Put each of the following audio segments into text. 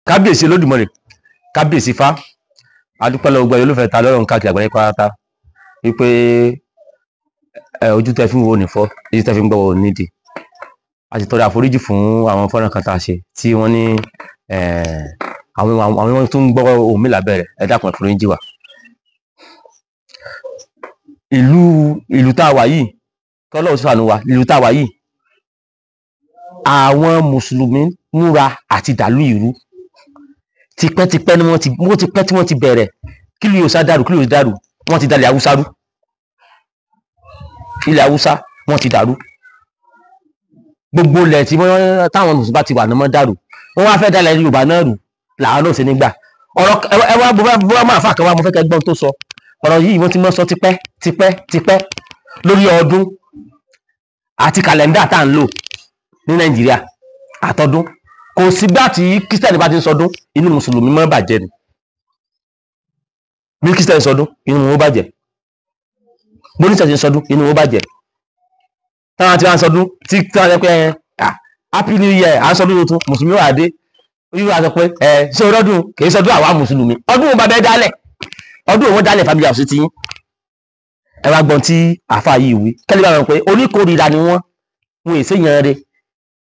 kábíyèsí Olódùmarè, kábíyèsí Ifá, adúpẹ́ lọ́wọ́ gbogbo olólùfẹ́ ta lọ́rùn káàkiri àgbáyé pátá wípé ojú tẹ́ fi ń wo ní fọ́, ojú tẹ́ fi ń gbọ́ wo nídìí. A ti tọrọ àforíjì fún àwọn fọ́nrán kan tá a ṣe tí wọ́n ní àwọn tó ń gbọ́ ohùn mi lábẹ́rẹ̀, ẹ dákun àforíjì wa. Ìlú tá a wà yìí, kọ́lọ́run ṣàánú wa, ìlú tá a wà yìí, àwọn mùsùlùmí múra àti dàlú ìrú tipẹ́tipẹ́ ni wọ́n ti bẹ̀rẹ̀. Kí ló yóò sá dàrú, kí ló yóò dàrú, wọ́n ti dalẹ̀ Haúsá rú, ilẹ̀ Haúsá wọ́n ti dàrú, gbogbo ilẹ̀ tí táwọn mùsùlùmí bá ti wà náà mọ́ dàrú, wọ́n wá fẹ́ dalẹ̀ Yorùbá náà rú, làwọn náà ṣe nígbà. Ọ̀rọ̀ ẹwà bó máa fà kan wá, mo fẹ́ kẹ́ gbọ́n tó sọ ọ̀rọ̀ yìí, wọ́n ti mọ́ sọ tipẹ́ lórí ọdún àti kàlẹ́ndà tá à ń lò ní Nàìjíríà àtọdún. Kò sígbà tí Kírísítẹ́nì bá ti ń sọdún inú mùsùlùmí mọ́ bàjẹ́ ni. Bí Kírísítẹ́nì sọdún inú wọn bàjẹ́, bí oníṣẹ̀ṣe ń sọdún inú wọn bàjẹ́. Táwọn ti wá ń sọdún tí wọ́n sọ pé happy new year à ń sọdún tuntun, mùsùlùmí wà dé yíwá sọ pé ṣé ọdún kì í sọdún àwa mùsùlùmí, ọdún wọn bá bẹ́ẹ̀ dálẹ̀, ọdún wọn dálẹ̀ family house ti yín. Ẹ wá gbọ́n tí àáfà yìí wí kẹ́lẹ́ bá wọn pé oníkórìíra ni wọ́n èsè yan re,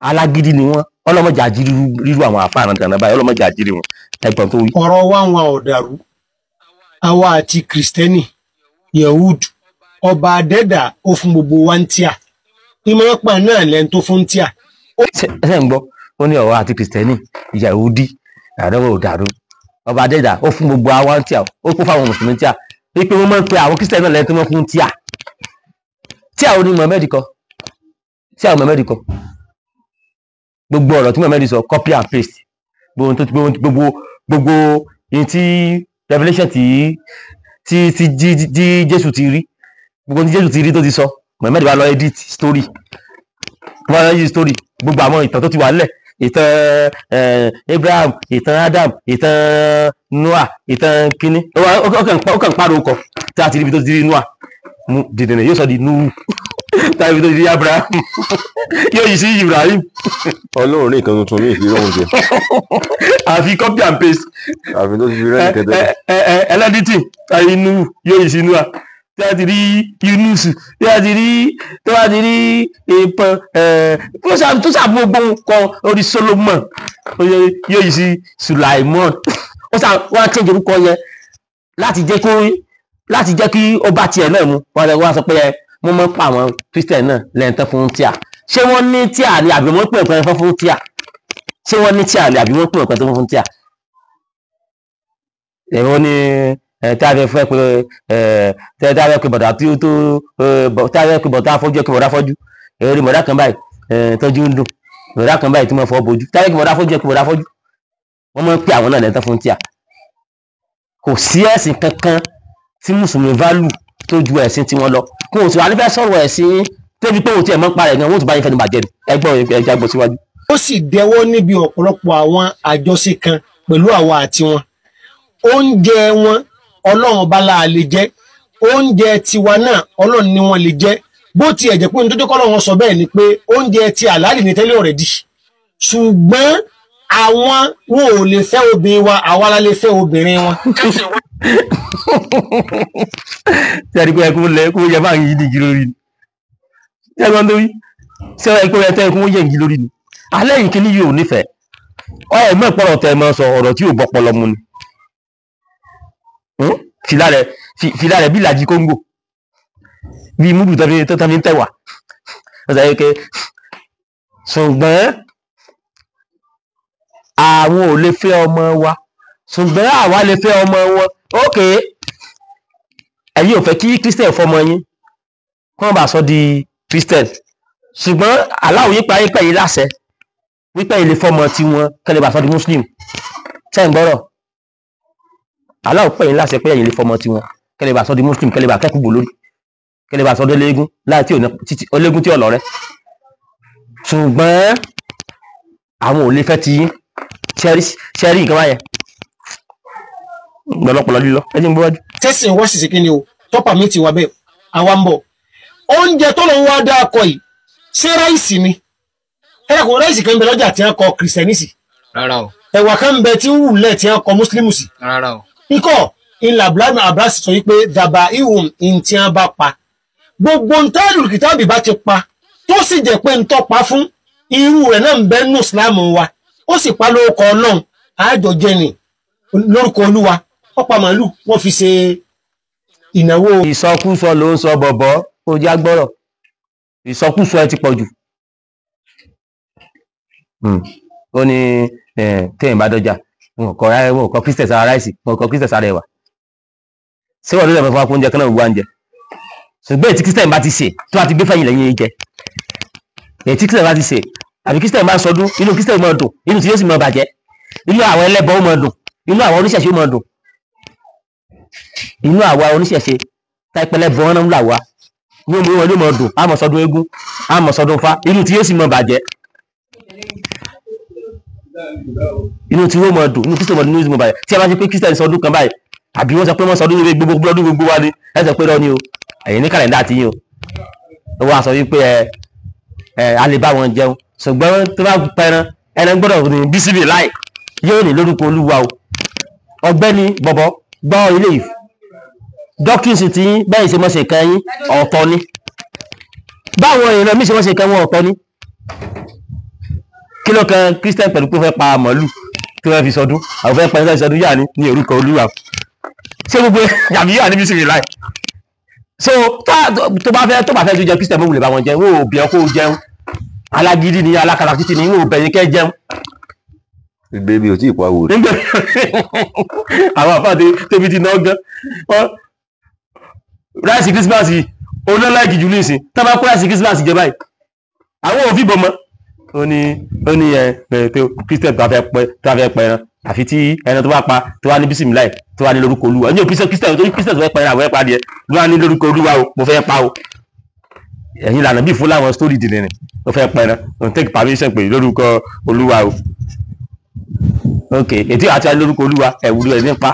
alágídí ni wọ́n, ọlọ́mọdé àjírí rírú àwọn àáfà àrùn báyìí, ọlọ́mọdé àjírí wọn. Ẹgbọ́n tó wí. Ọ̀rọ̀ wa ń wa ọ̀dàrú, àwa àti Kristẹni, Yehud, ọba adẹ́dà ó fún gbogbo wa ń tíà, ìmọ̀ pa náà lẹ́nu tó fún tíà. Ṣé ń gbọ́, ó ní ọ̀rọ̀ àti Kristẹni, Yehudi, àdánwò ọ̀dàrú, ọba adẹ́dà ó fún gbogbo wa ń tíà, ó kún fáwọn mùsùlùmí tíà, wípé wọ́n máa ń pe àwọn Kristẹni náà lẹ́nu tó wọ́n fún tíà. Tíà ó ní Muhammad kọ, tíà ó Muhammad kọ, gbogbo ọ̀rọ̀ tí Muhammad sọ copy and paste, gbogbo yìí tí Revelation tí Jésù ti rí, gbogbo tí Jésù ti rí tó ti sọ, Muhammad wá lọ edit story, gbogbo àwọn ìtàn tó ti wà nílẹ̀, ìtàn Abraham, ìtàn Adam, ìtàn Noah, ìtàn kíní, ó kàn pàrọ̀ ọkọ̀ tí a ti rí ibi tó ti rí Noah, dìdìnà yóò sọ di Nuhu, tàbí tó ti rí Abraham yóò yí sí Ibrahim. Ọlọ́run ní nǹkan tuntun ní ìfìrí ohun jẹ. Àfi copy and paste. Àfi tó ti fi rẹ́ nìkan tẹ́lẹ̀. Ẹlẹ́dìtì tàbí Nuhu yóò yí sí Noah, tí a ti rí Yunus, tí a ti rí ìpọn tó sàbò gbogbo nǹkan orí Solomon yóò yí sí Sulaimon. Wọ́n á change orúkọ yẹn láti jẹ́ kí ó bá tiẹ̀ náà mu. Wọ́n sọ pé wọ́n mọ́ pa àwọn Christian náà lẹ́ǹtẹ́ fún tíà. Ṣé wọ́n ní tíà ni àbí wọ́n pè nǹkan fún tíà? Ṣé wọ́n ní tíà ni àbí wọ́n pè nǹkan fún tíà? Ẹ̀rọ ni tí a fẹ́ pé bọ̀dá tí ó tó tí a fẹ́ pé bọ̀dá afọ́jú ẹ̀kí bọ̀dá fọ́jú, èrè bọ̀dá kan báyìí tọ́jú ń dùn, bọ̀dá kan báyìí tí wọ́n fọ́ bojú, tí a fẹ́ pé bọ̀dá afọ́jú ẹ̀kí bọ̀dá fọ́jú, wọ́n mọ̀ pé àwọn náà lẹ́ǹtẹ́ fún tíà. Kò sí ẹ̀sìn kankan tí mùsùlùmí válù tó ju ẹ̀sìn tí wọ́n lọ. Kò sí wà nífẹ̀ẹ́ sọ̀rọ̀ ẹ̀sìn débi pé òun ti ẹ̀ mọ́ parẹ̀ gan, wọ́n ti bá yín fẹ́ ní bàjẹ́ ni. Ẹgbọ́n ẹja gbọ́ síwájú. Ó sì dẹwọ́ níbi ọ̀pọ̀lọpọ̀ àwọn àjọṣe kan pẹ̀lú àwa àti wọn. Oúnjẹ wọn Ọlọ́run ọba la lè jẹ, oúnjẹ tiwa náà Ọlọ́run ni wọ́n lè jẹ. Bó ti ẹ̀ jẹ́ pé nítorí kọ́lọ́run sọ bẹ́ẹ̀ ni pé oúnjẹ ti àlàálì ní tẹ́lẹ̀ already, ṣùgbọ́n àwọn wọn ò lè fẹ́ obìnrin wa, àwa la lè fẹ́ obìnrin wọn. Ṣé ẹni pé ẹkún yẹ máa ń yí dìgí lórí ni? Ṣé ẹgbọ́n tó rí? Ṣé ẹkún yẹ tẹ́ ẹkún yẹ ń yí lórí ni? Alẹ́ yìí kí ni yóò nífẹ̀ẹ́? Ẹ̀gbọ́n ìpọ̀rọ̀ tẹ̀ mọ́ sọ ọ̀rọ̀ tí ò bọ́pọlọ mu ni. Fìlà rẹ̀ bí ìlàjì Kóńgò, bí múdù tó tán fi ń tẹ̀wà. Ṣùgbọ́n àwọn ò lè fẹ́ ọmọ wa, ṣùgbọ́n àwa lè fẹ́ ọmọ wọn. Ókè, ẹ̀yin ò fẹ́ kí Christian fọmọ yín kọ́ bá sọ di Christian, ṣùgbọ́n aláwọ̀ yípa yípa yìí láṣẹ wípé ilé fọmọ tí wọn kẹ́lẹ́ bá sọ di Muslim. Ṣé ń gbọ́rọ̀? Aláwọ̀ pẹ̀ yín láṣẹ pé ẹ̀yin ilé fọmọ tí wọn kẹ́lẹ́ bá sọ di Muslim, kẹ́lẹ́ bá kẹ́kùn bò lórí, kẹ́lẹ́ bá sọ dé léegun láì tí olégún tí ọ̀lọ́ rẹ. Ṣùgbọ́n àwọn ò lè fẹ́ ti yín. Ṣẹ́rí nǹkan báyẹn lọ́pọ̀lọ́ lílọ ẹni gbọ́wájú. Tẹ́sìn wọ́n sì sí kí ni o, tọ́pà mi ti wà bẹ́ẹ̀, àwa ń bọ̀. Oúnjẹ tó lọ ń wá dá akọ yìí, ṣé ráìsì ni? Ẹ̀rọ kò ráìsì kan ń bẹ lọ́jà tí wọ́n kọ Kìrìsìtẹ́nì sí. Rárá o. ẹ̀wà kan ń bẹ tí ń wù lẹ̀ tí wọ́n kọ mùsùlùmí sí. rárá o. ikọ̀ ìlà abúláàmù abúlásì sọ wípé dàbà ihun ìntì wọn bá pa gbogbo ntẹ́lù kìtàbí bá ti pa tó sì jẹ́ pé ntọ́ pa fún irú rẹ̀ náà ń bẹ nínú ìsìláàmù wa ó sì pa lórúkọ ọlọ́run àjọ jẹni lórúkọ olúwa ọ̀pá màálù wọ́n fi ṣe ìnáwó. ìsọkúsọ ló ń sọ bọ̀bọ̀ ó já gbọ́rọ̀ ìsọkúsọ ẹ ti pọ̀ jù. ó ní téèyàn bá dọjà wọn kọ christian sára ráìsì wọn kọ christian sára ẹwà ṣé wọn ló lè fẹ́ fún oúnjẹ kan náà gbogbo oúnjẹ ṣùgbọ́n ètí christian bá ti ṣe tó bá ti gbé fẹ́yìn lẹ́yìn jẹ ètí christian bá ti ṣe àbí christian bá ń sọdún inú christian máa dùn inú tí yóò sì máa bàjẹ́ inú àwọn ẹlẹ́bọ ó máa dùn inú àwọn oníṣẹ̀ṣe ó máa dùn inú àwa oníṣẹ̀ṣe táìpẹ́lẹ́ bọ́ ọ́nà ńlá wa ní omi wọn ló máa dùn àmọ́ sọdún eégún àmọ́ sọdún fa inú tí yóò sì máa bàjẹ́ inú tí wọ́n máa dùn inú christian máa dùn inú tí mo bàjẹ́ tí a bá ṣe pé christian sọdún kan báyìí àbí wọ́n sọ pé wọ́n sọdún gbogbo ọdún gbogbo wa ni ẹ sọ pé rọ ni o ẹ̀yin ní kàlẹ́ndà àti yín o wọ́n á sọ wípé a lè bá wọn jẹun ṣùgbọ́n tó bá pẹran ẹran gbọ́dọ̀ ní bísíbì láì yóò ní lórúkọ olúwa o ọ̀gbẹ́ni bọ̀bọ̀ gbọ́ ilé ìf doctrines ti yín bẹ́ẹ̀ ṣe mọ́ ṣe kan yín ọ̀tọ̀ ni báwọn èèyàn mi ṣe mọ́ ṣe kan wọn ọ̀tọ̀ ni kí ló kan christian pẹ̀lú pé fẹ́ pa màálù tó fẹ́ fi sọdún àwọn fẹ́ pa ẹ̀sẹ̀ sọdún yà ní orúkọ olúwa ṣé gbogbo yàbí yà ní bísíbì láì so tó bá fẹ́ tó jẹ christian mọ́ wùlẹ̀ bá wọn jẹun wọ́n ò bí ẹ kó jẹun alágídí ni alákatakítí ni wọ́n ò bẹ̀yìn kẹ́ jẹun. Bébí ò tí ì pa wò. Àwọn àfáàdé tóbi ti náà gan ráìsì kírísímàsì oníláìkì jù nísìn tó bá kó ráìsì kírísímàsì jẹ báyìí àwọn òfin bọ̀ mọ́ ó ní christian tó fẹ́ pẹran àfi tí ẹran tó bá pa tó wá ní bísímìláì tó wá ní lórúkọ olúwa ní christian tó fẹ́ pẹran àwọn ẹ̀pá díẹ̀ ló wá ní lórúkọ olúwa o mo fẹ́ pa o ẹ̀yin lànà bí fún láwọn story dìde ó fẹ́ pẹran on take permission pé lórúkọ olúwa o ok ètí àti lórúkọ olúwa ẹ̀wùrú ẹ̀ nípa.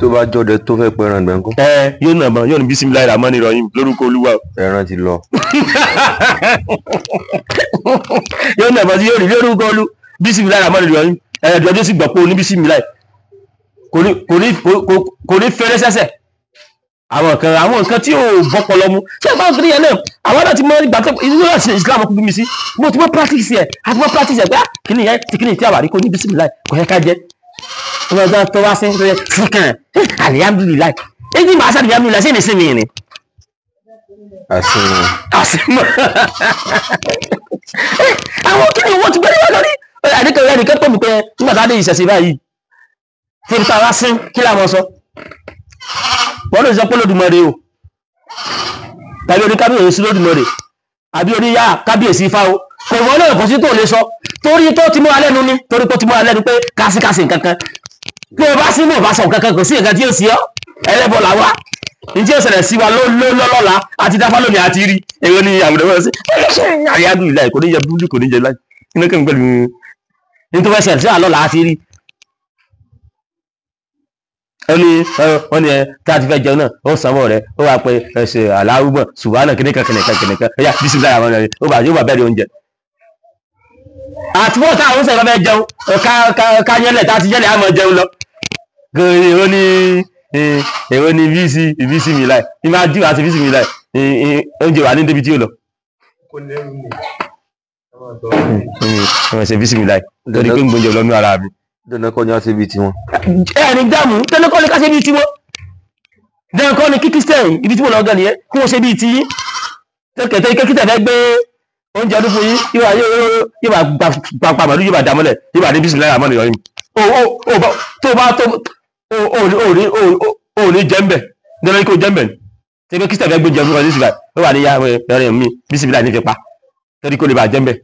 tó bá jọdẹ tó fẹ́ pẹran gbẹ̀ngàn. yóò nà mọ yóò ní bísímìláì rà mọ́ ní ìrọ̀yìn lórúkọ olúwa o. ẹran ti lọ. yóò nà mọ sí yóò rí lórúkọ olú bísímìláì rà mọ́ ní ìrọ̀yìn ẹ̀yàdùn ọjọ́ sì gbọ̀ pé o ní bísímìláì kò ní fẹ́rẹ́ sẹ́sẹ̀ àwọn nǹkan tí ò bọ́pọlọ mu ṣé ẹ bá ń fi yẹn náà àwọn náà ti mọ ìgbà tó ìlú náà ṣe Islam kú bí mi sí mo ti mọ practice ẹ àti mọ practice ẹ pé kíni yẹn ti kíni tí a wà rí kó ní bisimilayi kò yẹ ká jẹ ọmọdé tó wá sí tó yẹ fúnkàn alihamdulilayi èyí máa sábà alihamdulilayi sí ní sinmi ni. àsìmọ àwọn kíni owó ti gbẹ́rẹ́ lórí àdékẹ́wé ẹnìkan tó mi pé nígbà tá a dé ìṣẹ̀ṣẹ̀ báyìí tí ibi tá a wá sí kí làwọn sọ wọ́n lè sọ pé lódùmarè o tàbí orí kábíyèsí lódùmarè àbí orí yá kábíyèsí ifá o kò wọ́n náà kò sí tó lè sọ torí tó ti mú alẹ́ nu ní torí tó ti mú alẹ́ nu pé kásíkásí nǹkankan tí o bá sí mú ọba sọ nǹkankan kò sí nǹkan tí yóò sí ọ ẹlẹ́bọ̀ là wá ní tí yóò ṣẹlẹ̀ sí wa lọ́lọ́la àti dáfá lónìí àti rí èrò ní àwùjọ wọn sí àríyádùn ìlà kò ní jẹ búrúdì kò ní jẹ láì inú kẹ́mi pẹ̀lú ní tó fẹ́ ṣẹlẹ̀ sí àlọ́la àti rí wọ́n ní tí a ti fẹ́ jẹun náà ó sanwó rẹ̀ ó wà pé ẹsẹ̀ aláwùmọ̀ ṣùgbọ́n náà kìnìkan ẹ̀yà bísí láyà wọn rẹ̀ yóò bá bẹ̀rẹ̀ oúnjẹ. àti wọ́n táwọn oúnjẹ bá bẹ́ẹ̀ jẹun ká yẹlẹ̀ tá a ti yẹlẹ̀ àmọ́ jẹun lọ. èrò ní bísí mi láì ní máa dìbò àti bísí mi láì oúnjẹ wà ní débi tí ó lọ. ṣe bísí mi láì lórí pé ń gbóúnjẹ lọ ní ara mi. dandan kọ́ ni a ṣe bíi tiwọn. ẹni dáàmú dandan kọ́ ni ká ṣe bíi tiwọn dandan kọ́ ni kí kristian ibi tí mo lọ gan nìyẹn kí wọ́n ṣe bíi ti yín kẹtẹ ike kristian fẹ́ gbé oúnjẹ ọdún fún yín yóò bá gbàgbà màdú yóò bá dàmọ́lẹ̀ yóò bá ní bísí láyà mọ́ni yọ̀yìn tó bá ò ní jẹ́mbẹ̀ dandan kí o jẹ́mbẹ̀ ṣe pé kristian fẹ́ gbé oúnjẹ fún ọdún síbà ó wà ní yá ẹ̀rẹ̀ mi bísí láyà ní fi pa torí kó lè bá jẹ́mbẹ̀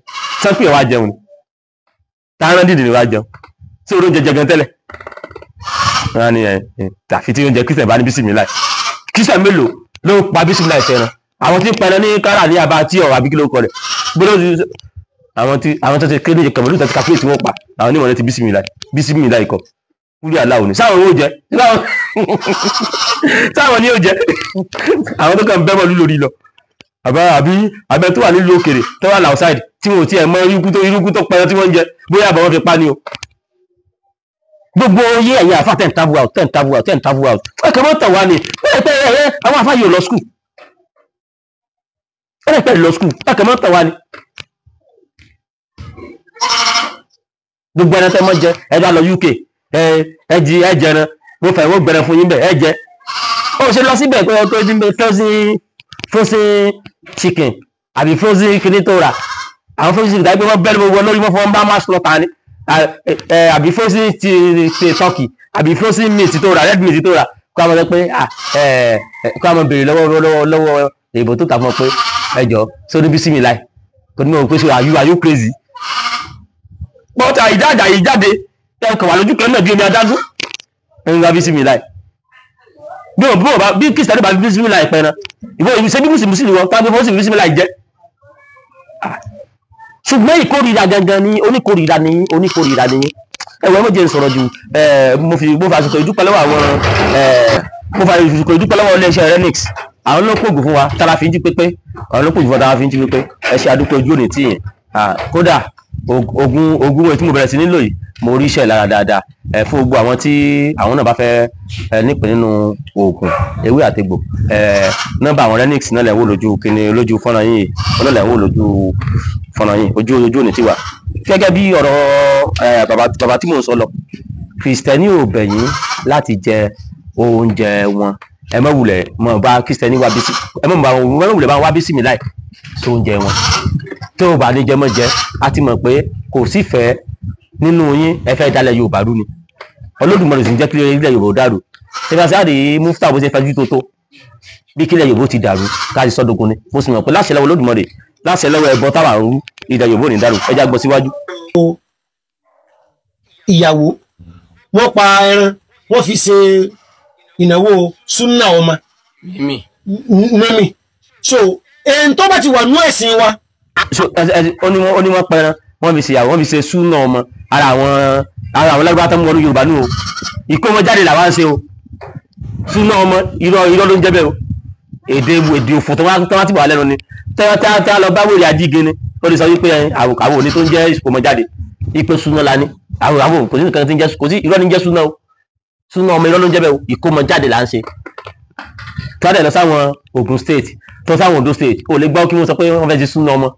sọ́pì ẹ̀ wá jẹun táwọn dídì ni wá jẹun tí oró jẹjẹ gan tẹ́lẹ̀ wọ́n ní tàfi tí oúnjẹ kírísítẹ̀ bá ní bísímìláì kírísítẹ̀ mélòó ló pa bísímìláì fẹ́ràn àwọn tí ń pẹran ní kára ní abá tí ọ̀rọ̀ àbíkí ló kọ rẹ̀ gbọ́dọ̀ àwọn tó ti kéde ìjẹ kẹmọ̀lú tàbí kápẹ́ẹ̀tì wọ́n pa àwọn onímọ̀ ti bísímìláì kọ kúrú aláwọ̀ ni sáwọn owó jẹ sáwọn ní ó jẹ àwọn tó kàn bẹ́mọ̀ lórí lọ àbẹ tó wà nílùú òkèrè tó wà outside tí wọn ò tiẹ̀ mọ irúkú tó pẹran tí wọ́n ń jẹ bóyá àbọ̀ wọn fi pa ni o. gbogbo oyè ẹ̀yà àfa ten travel out ẹ̀kẹ́ mọ́ tàn wá ni ẹ̀ẹ́ àwọn àfa yìí ò lọ school ẹ̀ẹ́pẹ́ lọ school ẹ̀kẹ́ mọ́ tàn wá ni. gbogbo ẹran tẹ́ mọ́ jẹ ẹ bá lọ UK ẹjẹran mo fẹ́ wọ́n gbẹrẹ fún yín bẹ́ẹ̀ ẹ jẹ ó ṣe lọ síbẹ̀ pé ọkọ̀ ẹdín frozen chicken àbí frozen kìíní tó rà àwọn frozen chicken tàbí wọ́n bẹ́ẹ̀ lọ́wọ́ lórí wọ́n fọwọ́n bá máa slaughter ni àbí frozen turkey àbí frozen meat tó rà red meat tó rà kó àwọn pé kó àwọn béèrè lọ́wọ́ èèbò tó tà fún ọ pé ẹjọ́ sórí bísí mi láì kò ní mọ̀ pé so are you crazy pọ́tà ìjáde ẹ̀kọ̀ wà lójú kan náà bí omi adágún ẹ̀yìn wa bísí mi láì bí kìsìtàní bá bísí mi láì pẹ̀rẹ̀ ìwọ ìṣẹ́ bí mùsùlùmí wọn tàbí fọ́sí bísí mi láì jẹ́ ṣùgbọ́n ìkórìíra gangan ní oníkórìíra ní ẹ̀wọ̀n méje sọ̀rọ̀ ju mo fa àsìkò ìdúpẹ́ lọ́wọ́ àwọn iléeṣẹ́ Renix àwọn ló pògùn fún wa tára fi ń jí pépé àwọn ló pògùn fún wa tára fi ń jí pépé ẹ ṣe àdúpẹ́ ojú òní tí yẹn kódà ogun tí mo bẹ̀rẹ̀ sí nílò yìí mo rí iṣẹ́ lára dáadáa fún gbogbo àwọn tí àwọn náà bá fẹ́ nípìn nínú oògùn ewé àtegbò nọ́mbà àwọn Renix náà lẹ̀ ń wò lójú fọ́nrán yìí náà lẹ̀ ń wò lójú fọ́nrán yìí ojú òní tí wà gẹ́gẹ́ bí ọ̀rọ̀ bàbá tí mò ń sọ lọ Kristẹni ò bẹ̀ yín láti jẹ oúnjẹ wọn ẹ má wulẹ̀ mọ̀ bá Kristẹni wá bí sí ẹ má wulẹ̀ bá wá bí sí mi láì sí oúnjẹ wọn tó o bá ní jẹmọ́ jẹ a ti mọ̀ pé kò sífẹ̀ẹ́ nínú yín ẹ fẹ́ dalẹ̀ Yorùbá rú ni Olódùmarè sì ń jẹ́ kí ilẹ̀ Yorùbá dàrú ṣèkàsáàdì Mufta bó ṣe fẹ́ jú tó bí kílẹ̀ Yorùbá ti dàrú káàdì sọ́dọ̀gún ni mo sì mọ̀ pé láṣẹ lọ́wọ́ Olódùmarè láṣẹ lọ́wọ́ ẹbọ táwa ń rú ilẹ̀ Yorùbá ò ní dàrú ẹjá gbọ́ síwájú. ìyàwó wọ́n pa ẹran wọ́n fi ṣe ìnáwó súnà ọmọ mímì so èyí tó bá ti wà nú ẹ̀sìn wa. ó ní wọ́n pẹran wọ́n fi ṣe ìyàwó wọ́n fi ṣe súnà ọmọ ara àwọn lágbára tó ń wọnú Yorùbá nù o ìkómọjáde làwa ń ṣe o súnà ọmọ irọ́ ló ń jẹ́ bẹ́ẹ̀ o èdè òfò tó wá ti wà lẹ́nu ni tẹ́wọ́ lọ bá wòlé ajíge ni ó lè sọ wípé àwọn òní tó ń jẹ́ ìkómọjáde ipe súnà la ní àwọn kò sí nǹkan tí ń jẹ́ kò sí irọ́ ní jẹ́ súnà o súnà ọmọ irọ́ ló ń jẹ́ bẹ́ẹ̀ o ìkómọjáde là ń ṣe tó wá dẹ̀ lọ sáwọn Ògùn state tó sáwọn Ondo state ó lè gbọ́ kí wọ́n sọ pé wọ́n fẹ́ ṣe súnà ọmọ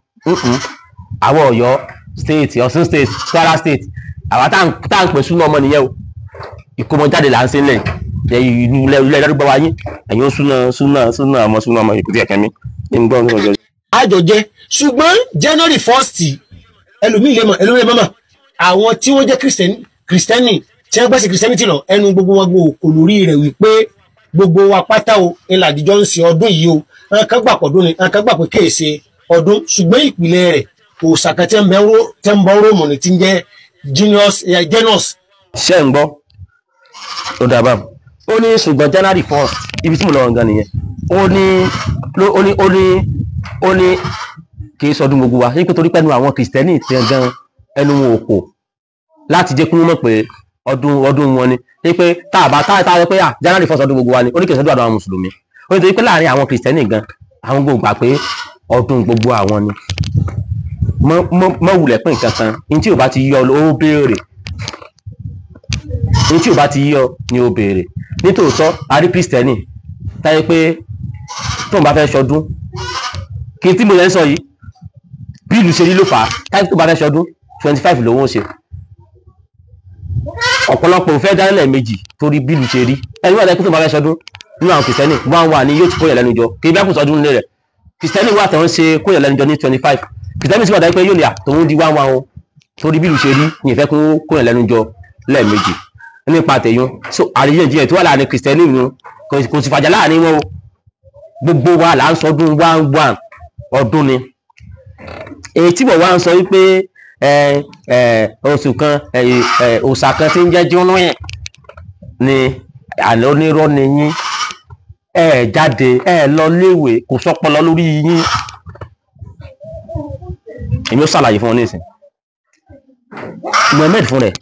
àwọn Ọ̀yọ́ state Ọ̀ṣun state Kwara state àwa tá à ń pè súnà ọmọ nìyẹn o ìkómọjáde là ń ṣe ńlẹ̀ ilẹ̀ ìdárúgbọ́ wa yín ẹ̀yin súnà ọmọ ìkùtì ẹ̀kẹ́ mi ń gbọ́ ní ọjọ́. àjọjẹ ṣùgbọ́n January 1st ẹlòmíì lè mọ̀ àwọn tí wọ́n jẹ́ kristẹni tí wọ́n gbẹ́sẹ̀ kristẹnity lọ ẹnu gbogbo wọn gbọ́ kò lórí rẹ̀ wípé gbogbo wa pátá o ńlá àdìjọ ń ṣe ọdún yìí o àwọn kan gbà pọ̀dún ni àwọn kan gbà pé kéèṣe ọdún ṣùgbọ́n ìpìlẹ̀ rẹ̀ òòsàkà tí ń bọ́ róòmù ní ti ń jẹ́ genus. ṣé ń gbọ́ ó dábàá ó ní ṣùgbọ́n January 1st ibi tí mo lọ gan nìyẹn ó ní kì í sọdún gbogbo wa nípa torí pẹ́nu àwọn kìrìsìtẹ́nì tí gan ẹnu wọn ò kò láti jẹ́ kí wọ́n mọ̀ pé ọdún wọn ni pé táà pé January 1st ọdún gbogbo wa ni ó ní kì í sọdún àwọn mùsùlùmí ó ní torí pé láàrin àwọn kìrìsìtẹ́nì gan àwọn gbogbo gbà pé ọdún gbogbo àwọn ni mọ́ wulẹ̀ pín nǹkan kan ní tí ò bá ti yọ ó béèrè ní tí ò bá ti yọ ni ó béèrè nítòótọ́ a rí kìrìsìtẹ́nì táyé pé tóun bá fẹ́ ṣọdún kí n tí mo yẹn sọ yìí bí ìlú ṣe rí ló fà á táyé tó bá fẹ́ ṣọdún 25 lòun ó ṣe ọ̀pọ̀lọpọ̀ òfẹ́ dánilẹ̀ méjì torí bí ìlú ṣe rí ẹni wà lẹ́kùn tó bá fẹ́ ṣọdún nínú àwọn kìrìsìtẹ́nì wọ́n wà ní yóò ti kóyàn lẹ́nu jọ kí ibi àkùn sọdún nílé rẹ̀ kìrìsìtẹ́nì wà tẹ̀wọ́n ṣe kóyàn lẹ́nu jọ ní 25 kìrìsìtẹ́nì sì wà dájú pé yóò lè àtòun di 1 o torí bí ìlú ṣe rí ní ìfẹ́ kóyàn lẹ́nu jọ lẹ́ẹ̀mejì nípa tẹ̀yún so àríyànjiyàn tó wà láàrin kìrìsìtẹ́nì nù kò sì fàjà láàrin wọn o gbogbo wa là ń sọdún 1 ọdún ni èyí tí mo wá ń sọ wípé oṣù kan òòṣà kan tí ń jẹ́ jóná yẹn ni àná onírọ́ ni yín jáde lọ léèwé kò sọpọlọ lórí yín èmi ó ṣàlàyé fún ọ ní ìsìn Mohammed fún rẹ̀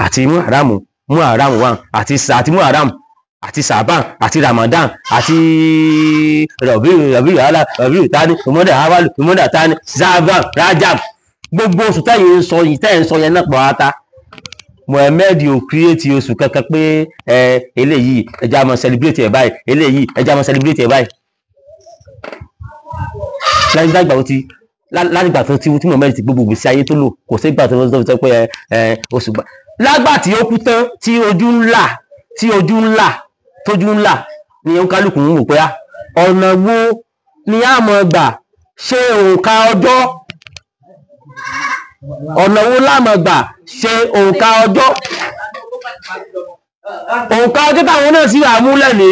àti Muharram 1 àti Muharram àti Sàbán àti Ramadan àti Rọ̀bíù tani Jùmọ́dà Awálù Jùmọ́dà tani Ṣàbán Rajab gbogbo oṣù tẹ́yìn ń sọ yẹn náà pọ̀ ata Mohammed ò kírètì oṣù kankan pé eléyìí ẹja máa celebrate ẹ̀ báyìí eléyìí ẹja máa celebrate ẹ̀ báyìí lágbà tó tí Mohammed ti gbogbo ìgbésí ayé tó lò kò sí ìgbà tó sọ pé oṣù gbà lágbà tí ó kú tán tí ojú ńlá tójú ńlá ni ó kálukú ń wò pé ọ̀nà wo ni a mọ̀ gbà ṣe òǹkà ọjọ́ ọ̀nà wo la mọ̀ gbà ṣe òǹkà ọjọ́ táwọn náà sì rà múlẹ̀ ní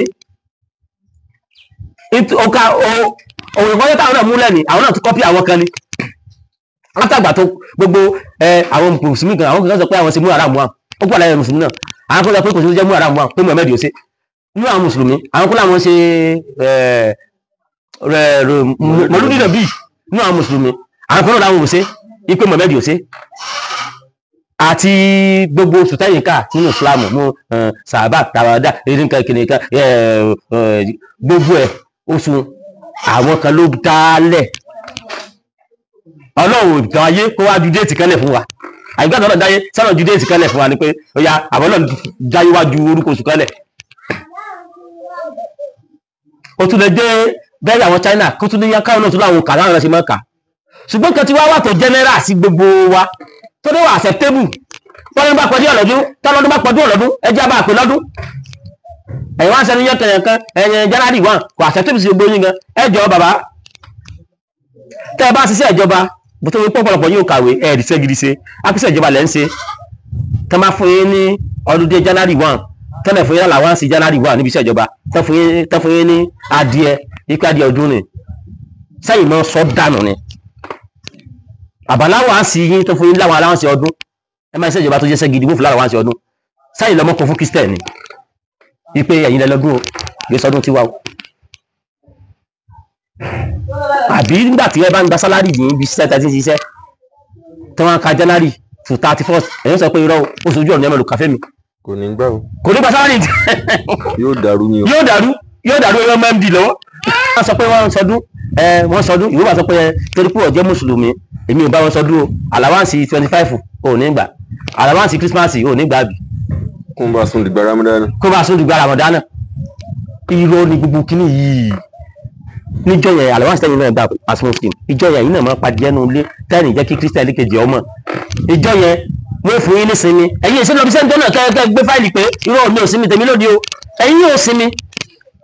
òǹkà ọjọ́ táwọn náà múlẹ̀ ní àwọn náà tún kọ́pì àwọn kan ní látàgbà tó gbogbo àwọn mùsùlùmí kan àwọn kan sọ pé àwọn ṣe mú ara mú àwọn ó gbọ́dọ̀ láyé mùsùlùmí náà àwọn kan sọ pé kò sí jẹ́ mú ara mú àwọn pé Muhammed ò ṣe nínú àwọn mùsùlùmí àwọn kan láwọn ṣe mọ̀lúdì nàbí nínú àwọn mùsùlùmí àwọn kan náà láwọn ò ṣe ipe Muhammed ò ṣe àti gbogbo oṣù tẹ́yìn ká nínú Ìsìlámù mú sàbá tàwádà eréńkà kìnìkan gbogbo ẹ̀ oṣù àwọn kan ló dálẹ̀ Ọlọ́run ìtàn ayé kó wá ju déètì kẹ́lẹ̀ fún wa àìgbà tó náà dáyé sọ́nà ju déètì kẹ́lẹ̀ fún wa ni pé ó yá àwọn náà dáyé wá ju orúkọ oṣù kẹ́lẹ̀ ó tún lè dé bẹ́ẹ̀ àwọn China kó tún ní yá káwọn náà tún láwọn kà láwọn náà ṣe máa kà ṣùgbọ́n kan tí wá wà tó general sí gbogbo wa tó dé wà acceptable tọ́lọ́dún bá pọ̀dún ọ̀lọ́dún tọ́lọ́dún bá pọ̀dún ọ̀lọ́dún ẹjẹ́ bá pè lọ́dún ẹ̀yìn wá ń sẹ́ni yán kẹ̀yàn ẹ̀yìn January 1 kò acceptable sí gbogbo yín gan ẹjọ́ bàbá tẹ́ ẹ bá ṣiṣẹ́ ìjọba bó tó pọ̀pọ̀lọpọ̀ yóò kàwé ẹ̀ẹ́dìṣẹ́ gidi ṣe akíṣẹ́ ìjọba lẹ́ ń ṣe tẹ́ máa fún yín ní ọdún dé January 1 tẹ́lẹ̀ fún yín làwọn sí January 1 níbi iṣẹ́ ìjọba tẹ́ fún yín ní adìẹ ikú adìẹ ọdún ni sẹ́yìn náà sọ dànù ni àbáláwọ̀ á sí yín tó fún yín láwọn aláwọ̀nsẹ̀ ọdún ẹ máa ṣe ìjọba tó jẹ́sẹ́ gidi wọ́n fún láwọn aláwọ̀nsẹ̀ ọdún sẹ́yìn lọ́mọ́ kan fún Christian ni wípé ẹ̀yin lẹ́lọ́dún o gbé sọdún tiwa o àbí nígbà tí ẹ bá ń gba sálárì yìí bí ṣiṣẹ́ tẹ́tí ṣiṣẹ́ tí wọ́n ka January to 31st ẹ̀yin sọ pé irọ́ oṣù ojú ọ̀nà ẹ̀mọ́ lò kàfẹ́ mi kò ní gbà o kò ní gba sálárì yóò dàrú ni o yóò dàrú ẹ̀rọ md lọ́wọ́ wọ́n sọ pé wọ́n sọdún ìwé bá sọ pé torí pé ọ̀jẹ́ mùsùlùmí èmi ò bá wọn sọdún o àlàwáǹsì 25 ò ní gbà àlàwáǹsì Christmas ò ní gbà bì kó bá sún dìgbà Ramadan irọ́ ni gbogbo kíní yìí níjọ́ yẹn àlàwáǹsì tẹ́yìn náà gbà as Muslim ìjọ́ yẹn yìí náà máa padì ẹnu ilé tẹ́yìn jẹ́ kí Christian kejì ọmọ ìjọ́ yẹn wọ́n fún yín ní sinmi ẹ̀yin ìsinmi ọbí sẹ́ńtọ́ náà kẹ́kẹ́ gbé fáìlì pé irọ́ mi ò sinmi tèmi lóde o ẹ̀yin yóò sinmi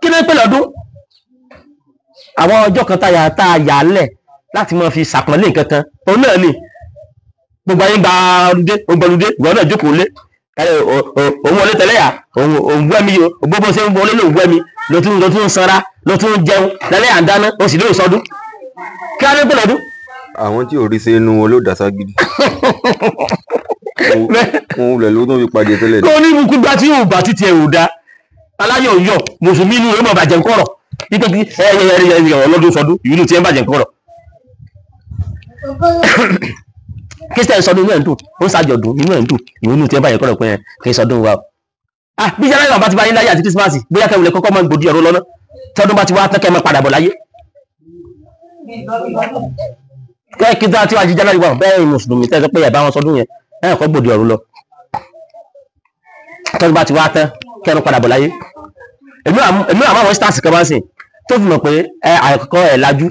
kí ló ń pè lọ́dún àwọn ọjọ́ kan tá a yà á lẹ̀ láti máa fi ṣàpọ́nlé kankan òun náà ni gbogbo ayé ń gba ọlùdé ìwọ náà jókòó lé òun wọlé tẹ́lẹ̀ yà òun wẹ́ mi o gbogbo ṣe ń wọlé lòun wẹ́ mi ló tún sanra ló tún jẹun lẹ́lẹ́ à ń dáná ó sì lóò sọdún kí á ló pè lọ́dún. àwọn tí ò rí sí inú wọn ló dàsá gidi wọn wulẹ̀ ló tún fi pàdé tẹ́lẹ̀ ní. ó ní ibùkún gbá tí yóò bá títí ẹ̀ ò dá aláyọ̀ yọ̀ mùsùlùmí inú rẹ̀ mọ̀ bàjẹ́ ńkọ̀rọ̀ nípa kí ọlọ́dún sọdún ìlú tí ẹ ń bàjẹ́ ńkọ̀rọ̀ Christian sọdún inú ẹ̀ ń dùn ó ń ṣàjọ̀dún inú ẹ̀ ń dùn ìwúnú tí ẹ bàjẹ́ ńkọ̀rọ̀ pé kì í sọdún wa o bí January bá ti bá yín láyé àti Christmas bóyá kẹwìlẹ̀ kọ́kọ́ máa ń gbòdì ọ̀rọ̀ lọ́nà tọdún bá ti wá tẹ́kẹ́ máa padà bọ̀ láyé kí tí wàá jí January 1 bẹ́ẹ̀ mùsùlùmí tẹ́ sọ pé ẹ̀ bá wọn sọdún yẹn ẹ̀ kọ́ gbòdì ọ̀rọ̀ lọ tọdún bá ti wá tán kẹ́nu padà bọ̀ láyé èmi àwọn àwọn stars kan máa ń sìn tó fi mọ̀ pé àkọ́kọ́ ẹ̀ lajú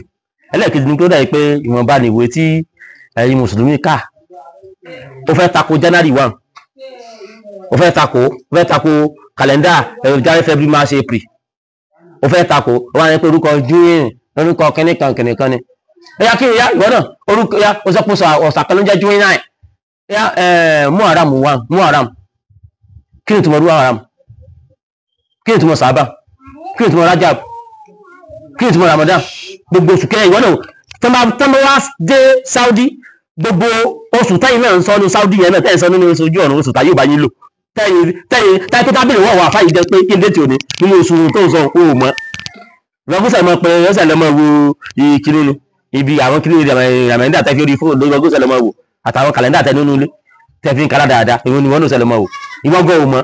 ẹlẹ́ẹ̀kejì ní kí ó dà pé ìwọ̀nba ni ìwé tí ẹ̀yin mùsùlùmí kà ó fẹ́ tako January 1 ó fẹ́ tako kàlẹ́ndà January February March April ó fẹ́ tako ó wá ní pé orúkọ June orúkọ kìnìkan ni ẹ̀yà kí ìyá ìwọ náà orúkọ ya ó sọ pé ọ̀sà kan ló ń jẹ́ June 9 ẹ̀yà Muharram 1 Muharram kí ni ìtumọ̀ Muharram kí ni ìtumọ̀ Sàbá kí ni ìtumọ̀ Rajab kí ni ìtumọ̀ Ramadan gbogbo oṣù kẹrin ìwọ náà tọ́mọ wá dé Saudi gbogbo oṣù tẹ́yìn náà ń sọ ní Saudi yẹn náà tẹ́yìn sọ nínú oṣù ojú ọ̀nà oṣù táyé ò bá yín lò tẹ́yìn tó tábìlì wọ́n wà fáyìí jẹ́ pé kí n dé tí ò ní nínú oṣù tó ń sọ òun mọ́ rọ́gúsẹ̀ mọ́ pé ẹsẹ̀ lọ́mọ wo ìkíní ni ibi àwọn kíní ràmẹ́ndà tẹ́ fi orí fóònù lórí rọ́gúsẹ̀ lọ́mọ wo àtàwọn kàlẹ́ndà tẹ́ nínú ilé tẹ́ fi ń kára dáadáa ìwọ ni wọ́n ló sẹ́ lọ́mọ wo ìwọ́n gbọ́ òun mọ́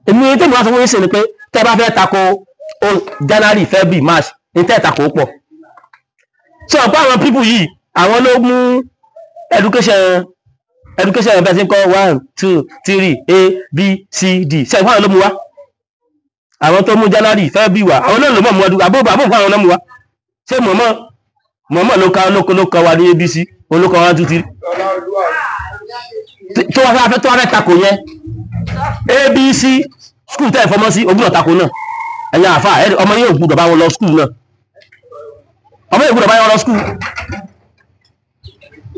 èmi tèmi wá sọ fún yín sí ni pé tẹ́ bá fẹ́ tako January February March ní tẹ́ tako pọ̀ ṣé ọ̀pọ̀ àwọn pípù yìí àwọn ló mú education bẹ́ẹ̀ sí kọ́ 1 2 3 A B C D ṣe ìfọ̀n ló mú wá àwọn tó mú January February wá àwọn náà ló mọ̀ mú ọdún àbúrò fún àwọn náà mú wá ṣé mọ̀mọ́ ló ka wá ní ABC olókọ̀ 1 2 3 tó wá fẹ́ tako yẹn ABC skul tẹ́ ìfọmọ́ sí ogúnlọ̀ tako náà ẹ̀yà àfà ọmọ yóò gbúdọ̀ bá wọn lọ skul náà ọmọ yóò gbúdọ̀ bá wọn lọ skul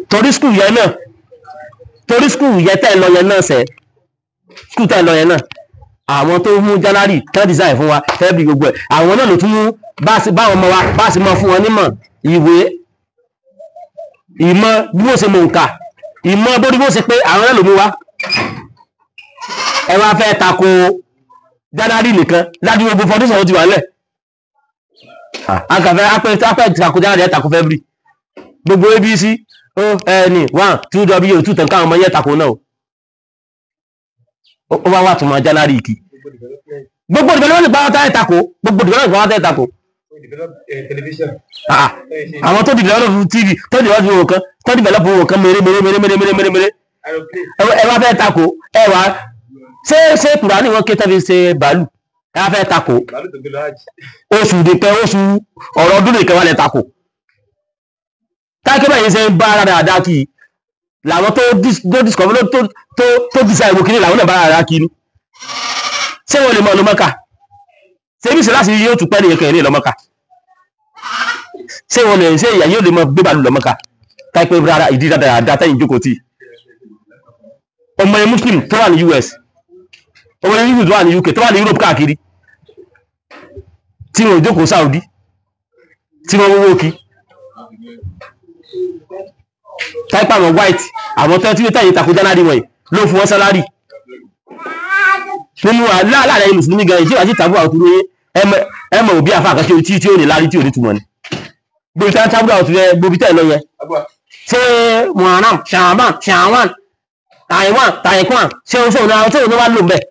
torí skul yẹn náà tẹ́ lọ yẹn náà sẹ́ skul tẹ́ lọ yẹn náà àwọn tó mú January tẹ́ design fún wa February gbogbo ẹ̀ àwọn náà ló tún mú báwọn ọmọ wa bá sì mọ fún wọn nímọ̀ ìwé ìmọ̀ bí wọ́n ṣe mọ̀ nǹka ìmọ̀ bórí bó ṣe pé àwọn náà ló mú wa ẹ wá fẹ́ tako January nìkan láti gbogbo foundation ti wà lẹ̀ akàfẹ́ tako January ẹ̀ tako February gbogbo ABC ní 1 2 W 2 tàn káwọn ọmọ yẹ tako náà ó wá wà tún mọ January kì gbogbo development bá wọn táyẹ̀ tako gbogbo development bá wọn táyẹ̀ tako àwọn tó develop TV tó develop owó kan mèrè ẹ wá fẹ́ tako ẹ wá ṣé Kùránì wọn ké tẹ́bi ṣe bàálù ẹ wá fẹ́ tako oṣù dìpẹ́ oṣù ọ̀rọ̀ ọdún nìkan wà lẹ́ tako káàkiri báyìí ṣe ń bá ara dáadáa kì í làwọn tó discover tó decide ìwò kìíní làwọn náà bá ara kì í ní ṣé wọ́n lè mọ̀ lọ́mọ́ka ṣé bí ṣẹlá sí yóò tún pẹ́ ní ẹ̀kẹ́ ní lọ́mọ́ka ṣé wọ́n lè ṣe ìyà yóò lè mọ gbé bàálù lọ́mọ́ka káàkiri rárá ìdí dáadáa tẹ́yìn jókòó tí ọmọ ẹ̀ Muslim tó wà ní US ọmọ ẹ̀ Muslim tó wà ní UK tó wà ní Europe káàkiri tí wọ́n jókòó Saudi tí wọ́n wọ́wọ́ kí táìpà àwọn white àwọn tó tí ó tẹ̀yìn tako January wọ̀nyí ló fún wọn sálárì nínú láàrin mùsùlùmí gan ìjọba sí tàbí àwọn tó lóye ẹmọ òbí àfa àkàṣe tí ó ní lárí tí ò ní túmọ̀ ni gbogbo tí wọ́n tábúrò àwọn tó yẹ gbogbo tẹ̀ lọ yẹ ṣé Muharram Sha'ban Sha'wan Taiwan Taikwan ṣé o ṣe òun àwọn tó ní wá lò ń bẹ̀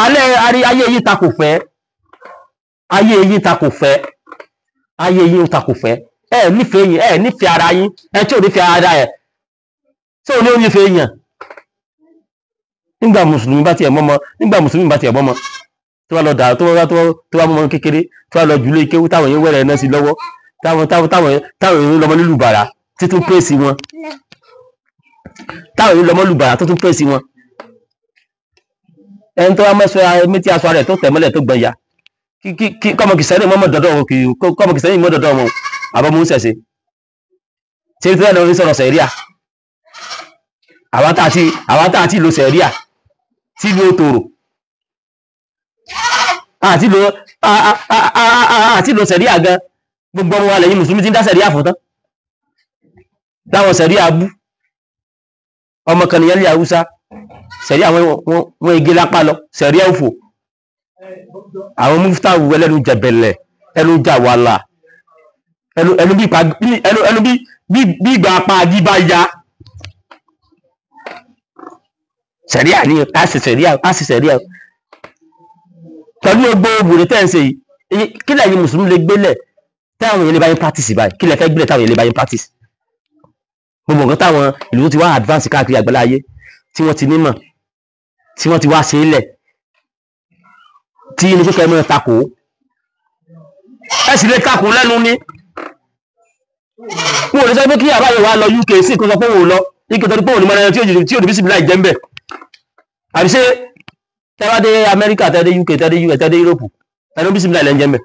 alẹ́ ayé yìí takò fẹ́ ayé yìí takò fẹ́ ayé yìí takò fẹ́ ẹ nífẹ̀ẹ́ yín ẹ nífẹ̀ẹ́ ara yín ẹ tí ò nífẹ̀ẹ́ ara ẹ tí ò ní ó nífẹ̀ẹ́ yàn nígbà mùsùlùmí bá tiẹ̀ mọ́mọ́ tó wá lọ dà tó wá mọ́mọ́ kékeré tó wá lọ jùlọ ikéwú táwọn yẹn wẹ̀rẹ̀ náà sí lọ́wọ́ táwọn yẹn lọ́mọ nílùú bàrà títún pèsè wọn táwọn yẹn lọ́mọ nílùú bàrà tó tún pèsè wọn ẹni tó wá mẹ́sọ̀ méjì aṣọ rẹ̀ tó tẹ̀ mọ́lẹ̀ tó gbọ̀nyà kọ́mọkìsẹ́ni mọ́ dọ̀dọ̀ wọn àbọ̀mú sẹ̀sẹ̀ tí ó tẹ́lẹ̀ orí sọ̀rọ̀ sẹ̀ríà àwọn tààtí ìlò sẹ̀ríà tí ìlú òtòrò àti ìlò sẹ̀ríà gan gbogbo ọmọ alẹ́yìn mùsùlùmí tí ń dá sẹ̀ríà fún tán láwọn sẹ̀ríà bú ọmọ kan nìyẹn lé Haúsá sẹ̀ríà wọn igi lápá lọ sẹ̀ríà òfò àwọn muftawu ẹlẹ́nu jẹ̀bẹ̀lẹ̀ ẹnu jàwàlà ẹnu bí ìgbà apá agí bá ya sẹ̀ríà ní àṣì sẹ̀ríà pẹ̀lú gbogbo obìnrin tẹ́ ń ṣe yìí kí lẹ́yìn mùsùlùmí lè gbélẹ̀ táwọn èèyàn lè bá yín practice báyìí kí lẹ fẹ́ gbélẹ̀ táwọn èèyàn lè bá yín practice gbogbo nǹkan táwọn ìlú ti wá advance káàkiri àgbálá ayé tí wọ́n ti nímọ̀ tí wọ́n ti wá ṣe é lẹ̀ tí inú kíkẹ́ mọ́ takò ẹ sì lè takò lẹ́nu ní wọn ò lè sọ pé kí àbáyọ wa lọ UK sí kó sọ pé òun lọ ike tó ní pé òun ní mọ́ra tí ò ní bísí láì jẹ́ ń bẹ̀ àbí ṣé tẹ́wádé Amẹ́ríkà tẹ́dé UK tẹ́dé US tẹ́dé Europe tẹ́dé bísí láì lẹ́ ń jẹ́ ń bẹ̀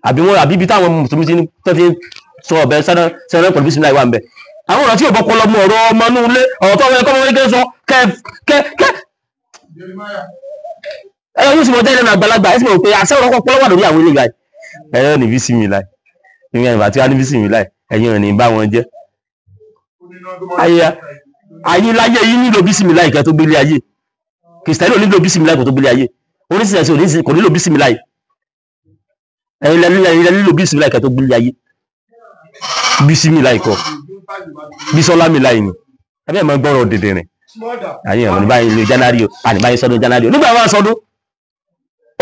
àbí wọn àbí ibi táwọn mùsùlùmí ti ń sọ ọ̀bẹ sẹ́rẹ́ pẹ̀lú bísí láì wà ń bẹ̀ àwọn ọ̀rọ̀ tí ò bọ́kọ lọ́mọ ọ̀rọ̀ ọmọ inú ilé ọ̀rọ̀ tó wọlé kọ́mọ wọlé sọ kẹ́ ẹ̀rọ yóò sì mọ̀ tẹ́lẹ̀ àgbàlagbà ẹ̀ sì mọ̀ pé àṣẹ ọ̀rọ̀ pọ́lọ́ wà lórí àwọn ilé ìgbà ẹ̀rọ ní bísí mi láì ìrìn àìbá tí wá ní bísí mi láì ẹ̀yìn rẹ̀ ní bá wọn jẹ́ ayé láyé yìí nílò bísí mi láì kẹ́ tó gbélé ayé kìrìsìtẹ́nì ò nílò bísí mi láì kò tó gbélé ayé oníṣìṣẹ́ kò nílò bísí mi láì ẹ̀yin lẹ nílò bísí mi láì kẹ́ tó gbélé ayé bísí mi láì kọ́ bísọ́lá mi láì ni ẹbí ẹ̀ máa gbọ́rọ̀ dèdè rìn àyè ọmọ ní báyìí ní January o àní báyìí sọdún January o nígbà wọn sọdún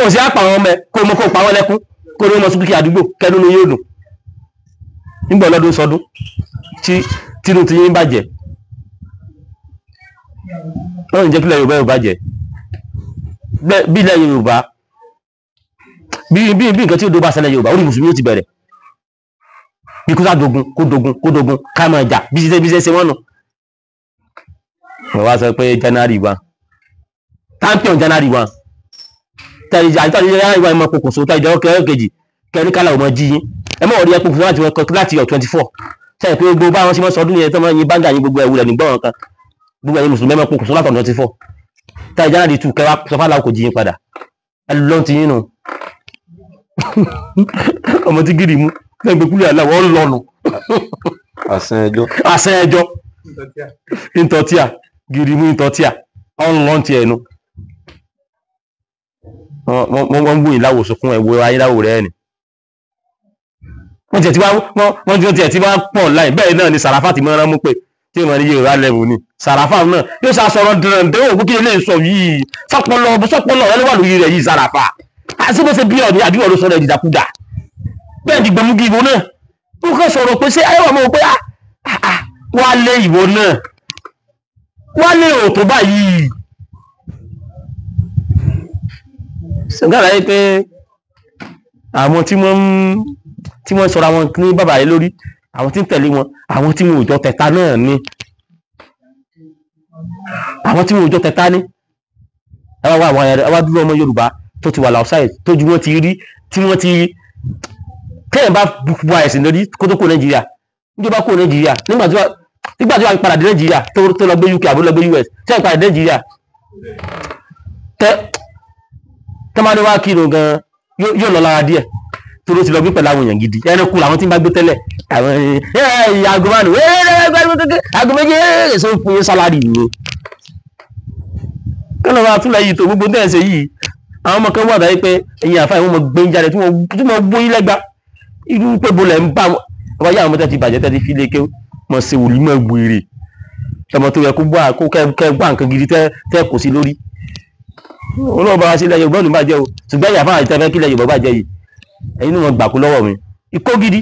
ó sì á pa àwọn ọmọ ẹ kó mọ kó pa wọn lẹ́kún kó ní wọn sùn kí àdúgbò kẹnu ní yóò dùn nígbà ọlọ́dún sọdún tí tinú ti yín bàjẹ́ wọ́n ń jẹ́ kílẹ̀ Yorùbá yóò bàjẹ́ bí ilẹ̀ Yorùbá bí nǹkan tí ó dó bá ṣẹlẹ̀ Yorùbá orí mùsùlùmí ó ti bẹ̀rẹ̀ bí kó sá dogun ká máa jà bí ṣe wọ́n nù. wọ́n wá sọ pé January 1 champion January 1 tẹ̀lé January 1 mọ̀ pokùnso tẹ̀lé ìjọba kejì kẹrin kálá ọmọ jí yín ẹ mọ̀ ọ̀rí ẹ pokùnso láti 24 sẹ́yìn pé gbogbo báwọn ṣe mọ́ sọdún yẹn tó máa yin báńgà yín gbogbo ẹ̀wù rẹ̀ nígbọ̀n kan gbogbo ẹ̀yin mùsùlùmí mọ̀ pokùnso láti 24 tẹ̀lé January 2 kẹwàá sọfà kò jí yín padà ẹ lọ́n ti yín nù ọmọ tí gírì mú lẹ́gbẹ̀ẹ́ kúlẹ̀ àlà wọ́n lọ́nu àṣẹ ẹjọ́ ìtọ́tíà gírì mú ìtọ́tíà ọ̀n lọ́n ti ẹnu wọ́n ń wò ìláwòsàn fún ẹ̀wọ̀ ayéláwò rẹ̀ ni wọ́n tiẹ̀ tí wọ́n pọ̀ láì bẹ́ẹ̀ náà ni Sàràfà ti mọ́ra mú pé tí ìmọ̀ ní Yorùbá level ni Sàràfà náà yóò sá sọ̀rọ̀ dẹ̀rẹ̀ òkú kí ilé sọ yìí sọ́pọ̀lọ́ ọlọ́wà lórí rẹ̀ yìí Sàràfà àti bó ṣe bí ọ̀dí àdúgbò ló sọ̀rọ̀ ìdìdàkudà bẹ́ẹ̀ di gbẹmúgi ìbò náà ó kàn sọ̀rọ̀ pé ṣé ayéwà mọ̀ pé wá lé ìbò náà wá lé òtò báyìí ṣùgbọ́n àyè pé àwọn tí wọ́n sọ̀rọ̀ àwọn ní bàbá yìí lórí àwọn tí ń tẹ̀lé wọn àwọn tí wọn ò jọ tẹ̀ta náà ni àwọn tí wọn ò jọ tẹ̀ta ní ẹwà dúró ọmọ Yorùbá tó ti wà láùsáì tójú wọn ti rí tí wọ́n ti kẹ́yìn bá bu àìsàn lórí kó tó kó Nàìjíríà níjọba kó Nàìjíríà nígbà tí wọ́n padà dé Nàìjíríà tó lọ gbé UK àbó lọ gbé US tí wọ́n padà dé Nàìjíríà tẹ́mádé wá kírun gan yóò lọ lára díẹ̀ tó ló ti lọ gbé pẹ̀lú àwọn èèyàn gidi ẹni kú làwọn tí ń bá gbé tẹ́lẹ̀ àwọn aago mánu aago méjì èso ń fún yín sálárì ni kọ́nà wa tún lẹ́yìn tó gbogbo tẹ́ẹ̀sẹ̀ yìí àwọn ọmọ kan wà dáyé pé ẹ̀yìn àfáà ìwọ̀n mọ̀ gbé ń jáde tí wọ́n gbóyún lẹ́gbà irú pé bolẹ̀ ń bá wọn yá àwọn tẹ́tí bàjẹ́ tẹ́tí fi lé ké mọ̀ ṣe wòlí mọ̀ gbèrè ọmọ tó yẹ kó kẹ́ gbá nǹkan gidi tẹ́ kò sí lórí olóòbá wa sílẹ̀ Yorùbá ò ní bàjẹ́ o ṣùgbọ́n ìyàfáà àti tẹ́fẹ́ kílẹ̀ Yorùbá bàjẹ́ yìí ẹ̀yin ni wọ́n gbà kú lọ́wọ́ mi ikó gidi